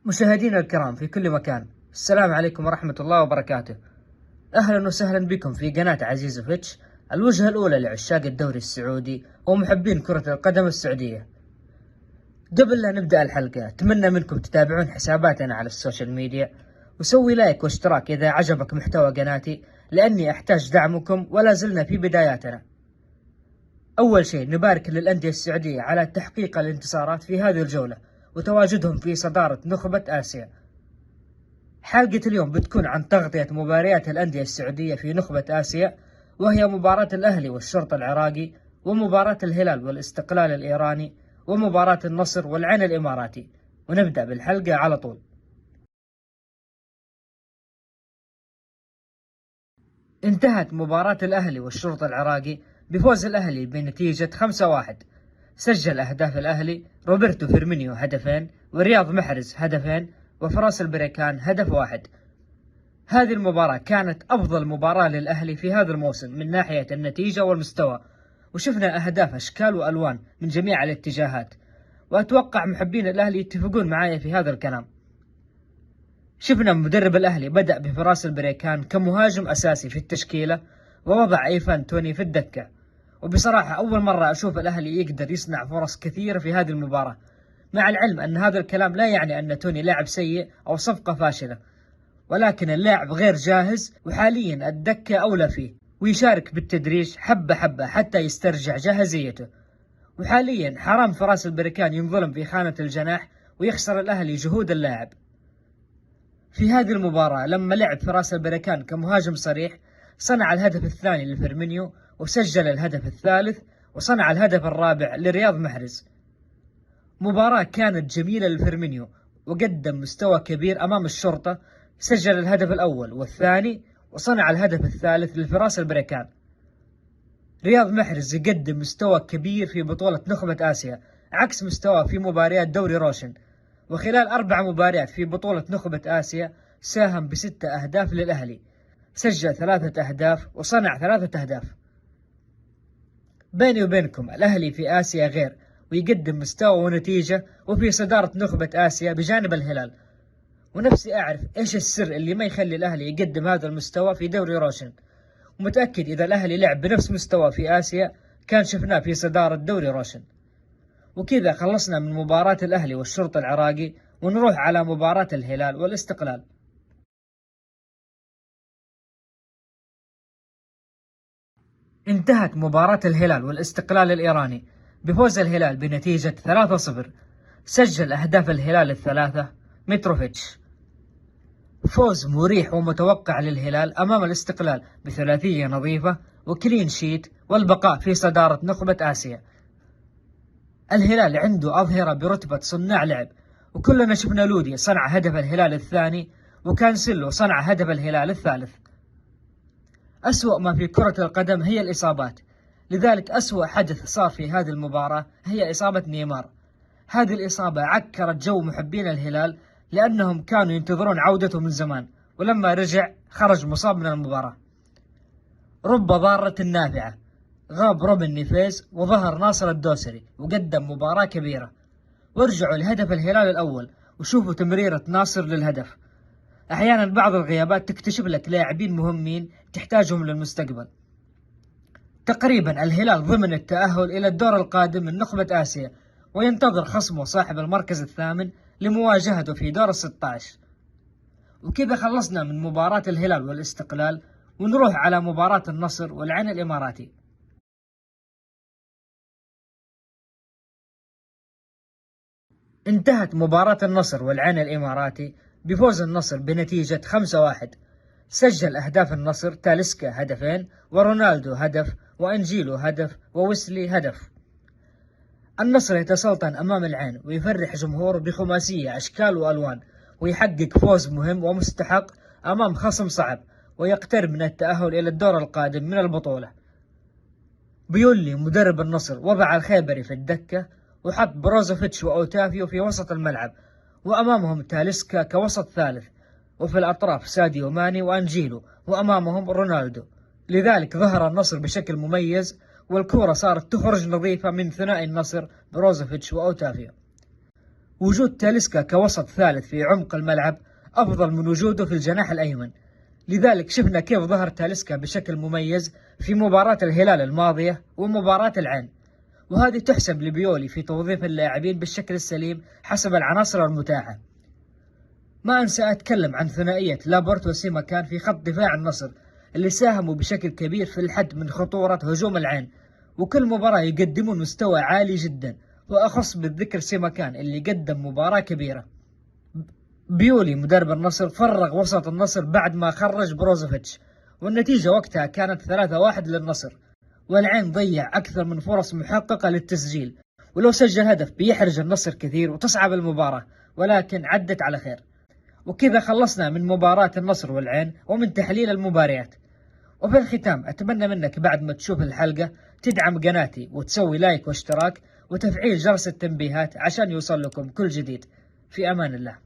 مشاهدينا الكرام في كل مكان، السلام عليكم ورحمة الله وبركاته. أهلا وسهلا بكم في قناة عزيزوفيتش، الوجهة الأولى لعشاق الدوري السعودي ومحبين كرة القدم السعودية. قبل لا نبدأ الحلقة أتمنى منكم تتابعون حساباتنا على السوشيال ميديا وسوي لايك واشتراك إذا عجبك محتوى قناتي، لأني أحتاج دعمكم ولا زلنا في بداياتنا. أول شيء نبارك للأندية السعودية على تحقيق الانتصارات في هذه الجولة وتواجدهم في صدارة نخبة آسيا. حلقة اليوم بتكون عن تغطية مباريات الأندية السعودية في نخبة آسيا، وهي مباراة الأهلي والشرطة العراقي، ومباراة الهلال والاستقلال الإيراني، ومباراة النصر والعين الإماراتي. ونبدأ بالحلقة على طول. انتهت مباراة الأهلي والشرطة العراقي بفوز الأهلي بنتيجة 5-1. سجل أهداف الأهلي روبرتو فيرمينيو هدفين، ورياض محرز هدفين، وفراس البريكان هدف واحد. هذه المباراة كانت أفضل مباراة للأهلي في هذا الموسم من ناحية النتيجة والمستوى، وشفنا أهداف أشكال وألوان من جميع الاتجاهات، وأتوقع محبين الأهلي يتفقون معايا في هذا الكلام. شفنا مدرب الأهلي بدأ بفراس البريكان كمهاجم أساسي في التشكيلة، ووضع إيفان توني في الدكة. وبصراحة أول مرة أشوف الأهلي يقدر يصنع فرص كثيرة في هذه المباراة، مع العلم أن هذا الكلام لا يعني أن توني لاعب سيء أو صفقة فاشلة، ولكن اللاعب غير جاهز، وحاليا الدكة أولى فيه، ويشارك بالتدريج حبة حبة حتى يسترجع جاهزيته. وحاليا حرام فراس البركان ينظلم في خانة الجناح ويخسر الأهلي جهود اللاعب. في هذه المباراة لما لعب فراس البركان كمهاجم صريح، صنع الهدف الثاني لفيرمينيو، وسجل الهدف الثالث، وصنع الهدف الرابع لرياض محرز. مباراة كانت جميلة لفيرمينيو، وقدم مستوى كبير أمام الشرطة، سجل الهدف الأول والثاني، وصنع الهدف الثالث لفراس البريكان. رياض محرز يقدم مستوى كبير في بطولة نخبة آسيا، عكس مستواه في مباريات دوري روشن، وخلال 4 مباريات في بطولة نخبة آسيا ساهم ب6 أهداف للأهلي، سجل 3 أهداف وصنع 3 أهداف. بيني وبينكم الأهلي في آسيا غير، ويقدم مستوى ونتيجة، وفي صدارة نخبة آسيا بجانب الهلال. ونفسي أعرف إيش السر اللي ما يخلي الأهلي يقدم هذا المستوى في دوري روشن. ومتأكد إذا الأهلي لعب بنفس مستوى في آسيا كان شفناه في صدارة دوري روشن. وكذا خلصنا من مباراة الأهلي والشرطة العراقي، ونروح على مباراة الهلال والاستقلال. انتهت مباراة الهلال والاستقلال الإيراني بفوز الهلال بنتيجة 3-0. سجل أهداف الهلال الثلاثة متروفيتش. فوز مريح ومتوقع للهلال أمام الاستقلال بثلاثية نظيفة وكلين شيت، والبقاء في صدارة نخبة آسيا. الهلال عنده أظهرة برتبة صناع لعب، وكلنا شفنا لودي صنع هدف الهلال الثاني، وكانسيلو صنع هدف الهلال الثالث. أسوأ ما في كرة القدم هي الإصابات، لذلك أسوأ حدث صار في هذه المباراة هي إصابة نيمار. هذه الإصابة عكرت جو محبين الهلال، لأنهم كانوا ينتظرون عودته من زمان، ولما رجع خرج مصاب من المباراة. رب ضارة نافعة، غاب روبن نيفيز وظهر ناصر الدوسري وقدم مباراة كبيرة. وارجعوا لهدف الهلال الأول وشوفوا تمريرة ناصر للهدف. أحيانا بعض الغيابات تكتشف لك لاعبين مهمين تحتاجهم للمستقبل. تقريبا الهلال ضمن التأهل إلى الدور القادم من نخبة آسيا، وينتظر خصمه صاحب المركز الثامن لمواجهته في دور 16. وكذا خلصنا من مباراة الهلال والاستقلال، ونروح على مباراة النصر والعين الإماراتي. انتهت مباراة النصر والعين الإماراتي بفوز النصر بنتيجة 5-1. سجل أهداف النصر تاليسكا هدفين، ورونالدو هدف، وأنجيلو هدف، وويسلي هدف. النصر يتسلطن أمام العين ويفرح جمهوره بخماسية أشكال وألوان، ويحقق فوز مهم ومستحق أمام خصم صعب، ويقترب من التأهل إلى الدور القادم من البطولة. بيولي مدرب النصر وضع الخيبري في الدكة، وحط بروزوفيتش وأوتافيو في وسط الملعب، وأمامهم تاليسكا كوسط ثالث، وفي الأطراف ساديو ماني وأنجيلو، وأمامهم رونالدو. لذلك ظهر النصر بشكل مميز، والكرة صارت تخرج نظيفة من ثنائي النصر بروزوفيتش وأوتافيو. وجود تاليسكا كوسط ثالث في عمق الملعب أفضل من وجوده في الجناح الأيمن، لذلك شفنا كيف ظهر تاليسكا بشكل مميز في مباراة الهلال الماضية ومباراة العين، وهذه تحسب لبيولي في توظيف اللاعبين بالشكل السليم حسب العناصر المتاحة. ما أنسى أتكلم عن ثنائية لابورت وسيماكان في خط دفاع النصر اللي ساهموا بشكل كبير في الحد من خطورة هجوم العين، وكل مباراة يقدمون مستوى عالي جدا، وأخص بالذكر سيماكان اللي قدم مباراة كبيرة. بيولي مدرب النصر فرغ وسط النصر بعد ما خرج بروزوفيتش، والنتيجة وقتها كانت 3-1 للنصر، والعين ضيع أكثر من فرص محققة للتسجيل، ولو سجل هدف بيحرج النصر كثير وتصعب المباراة، ولكن عدت على خير. وكذا خلصنا من مباراة النصر والعين ومن تحليل المباريات. وفي الختام أتمنى منك بعد ما تشوف الحلقة تدعم قناتي وتسوي لايك واشتراك وتفعيل جرس التنبيهات عشان يوصل لكم كل جديد. في أمان الله.